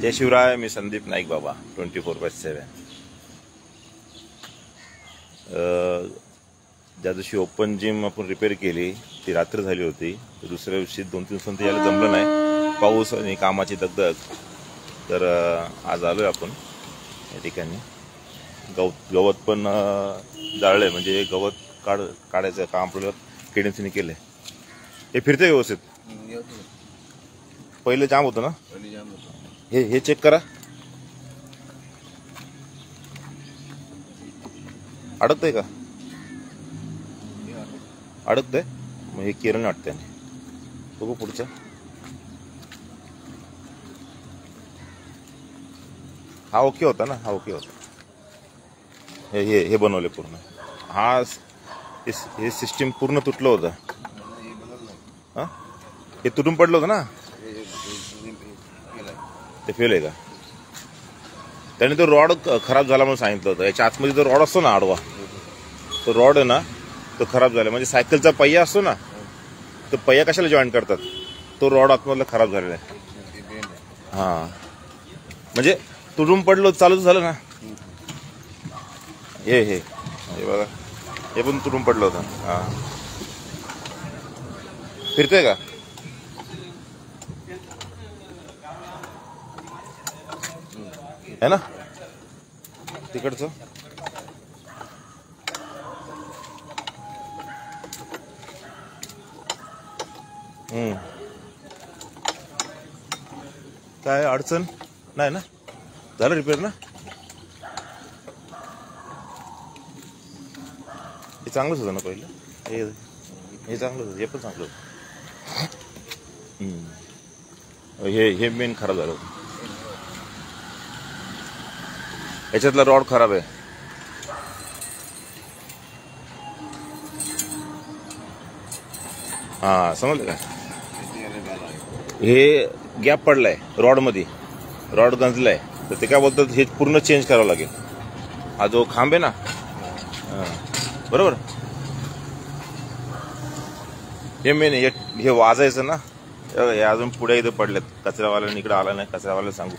जय शिवराय. मी संदीप नाईक बाबा, 24/7. ज्या दिवशी ओपन जिम आपण रिपेअर केली ती रात्र झाली होती. दुसऱ्या दिवशी 2-3 दिवसांत यायला जमलं नाही, पाऊस आणि कामाची दगदग. तर आज आलोय आपण या ठिकाणी. गवत पण जाळलंय, म्हणजे गवत काढायचं काम आपल्याला केडीएमसीने केलंय. हे फिरते व्यवस्थित. पहिले जाम होतं ना. हे चेक करा. अडकतंय का? अडकतंय. मग हे केरळ वाटतंय. बघू पुढचं. हा ओके होता ना, हा ओके होता. हे बनवले पूर्ण. हा हे सिस्टीम पूर्ण तुटलं होतं. हा हे तुटून पडलं होतं ना. ते फेल आहे का? त्याने तो रॉड खराब झाला म्हणून सांगितलं होतं. याच्या आतमध्ये जो रॉड असतो ना आडवा, तो रॉड आहे ना, तो खराब झाला. म्हणजे सायकलचा पहिया असतो ना, तो पहिया कशाला जॉईन करतात, तो रॉड आतमधला खराब झालेला आहे. हा म्हणजे तुटून पडलो, चालूच झालं ना. हे बघा, हे पण तुटून पडलं होतं. हा फिरतोय का? है ना तिकडचं. काय अडचण नाही ना? झालं रिपेअर ना? हे चांगलंच होतं ना पहिलं. हे चांगलं होतं, हे पण चांगलं होतं. हे मेन खराब झालं होतं. याच्यातला रॉड खराब आहे. हा समजलं का? हे गॅप पडलाय रॉड मध्ये, रॉड गंजलाय. तर ते काय बोलतात, हे पूर्ण चेंज करावं लागेल. हा जो खांब आहे ना, बरोबर, हे मेन. हे वाजायचं ना. हे अजून पुढे इथं पडलेत. कचऱ्यावाल्याने इकडे आला नाही, कचऱ्यावाल्याला सांगू.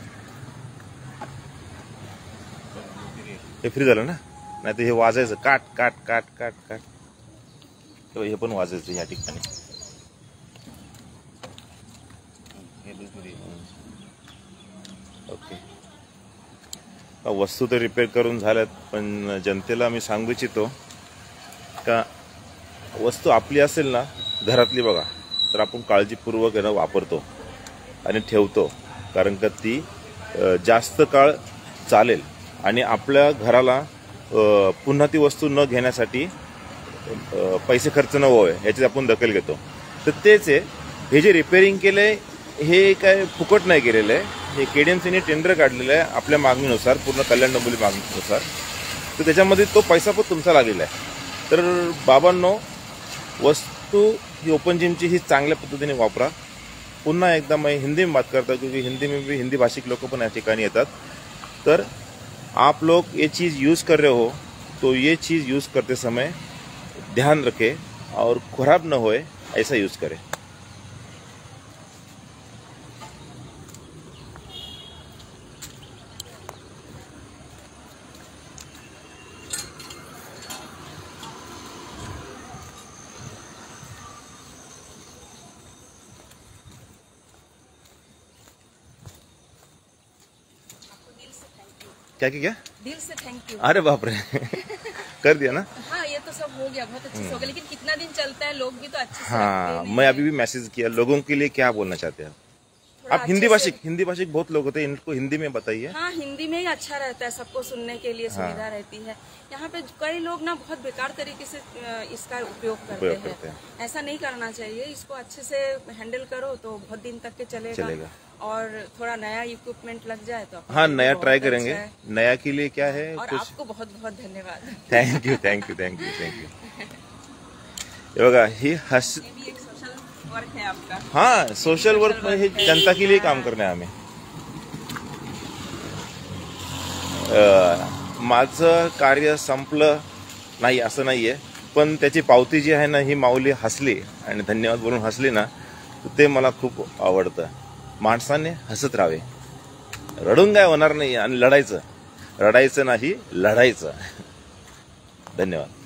हे फ्री झालं ना. नाही तर हे वाजायचं, काट काट काट काट काट. हे पण वाजायचं या ठिकाणी. ओके. वस्तू तर रिपेअर करून झाल्यात, पण जनतेला मी सांगू इच्छितो का वस्तू आपली असेल ना, घरातली बघा, तर आपण काळजीपूर्वक वापरतो आणि ठेवतो. कारण का ती जास्त काळ चालेल आणि आपल्या घराला पुन्हा ती वस्तू न घेण्यासाठी पैसे खर्च न व्हावे याची आपण दखल घेतो. तर तेच आहे, हे जे रिपेअरिंग केलंय हे काय फुकट नाही केलेलं आहे. हे केडीएमसीने टेंडर काढलेलं आहे आपल्या मागणीनुसार, पूर्ण कल्याण डोंबिवली मागणीनुसार. तर त्याच्यामध्ये तो पैसा पण तुमचा लागलेला आहे. तर बाबांनो, वस्तू ही ओपन जिमची ही चांगल्या पद्धतीने वापरा. पुन्हा एकदा मैं हिंदी में बात करता हूँ, क्योंकि हिंदी में भी हिंदी भाषिक लोग पण या ठिकाणी येतात. तर आप लोग ये चीज़ यूज़ कर रहे हो तो ये चीज़ यूज़ करते समय ध्यान रखें और खराब न होए ऐसा यूज़ करें. क्या दिल से थैंक यू. अरे बाप रे कर दिया ना. हाँ, ये तो सब हो गया, बहुत अच्छे से हो गया. लेकिन कितना दिन चलता है, लोग भी तो अच्छे से हाँ, रखते मैं अभी भी मैसेज किया लोगों के लिए. क्या बोलना चाहते हैं आप? हिंदी भाषिक बहुत लोग होते हैं, इनको हिंदी में बताइए. हाँ, हिंदी में ही अच्छा रहता है, सबको सुनने के लिए सुविधा रहती है. यहाँ पे कई लोग ना बहुत बेकार तरीके से इसका उपयोग करते हैं. ऐसा नहीं करना चाहिए. इसको अच्छे से हैंडल करो तो बहुत दिन तक के चलेगा. और थोड़ा नया इक्विपमेंट लग जाए तो हाँ, नया ट्राई करेंगे. नया के लिए क्या है, और आपको बहुत बहुत धन्यवाद. Thank you thank you thank you thank you. हे बघा, ही वर्क है आपका. हाँ, सोशल वर्क में हे जनता के लिए काम करणे आम्ही. माझं कार्य संपलं नाही असं नाहीये, पण त्याची पावती जी आहे ना, ही माऊली हसली आणि धन्यवाद बोलून हसली ना, ते मला खूप आवडतं. माणसाने हसत राहावे. रडून काय होणार नाही आणि लढायचं नाही, लढायचं. धन्यवाद.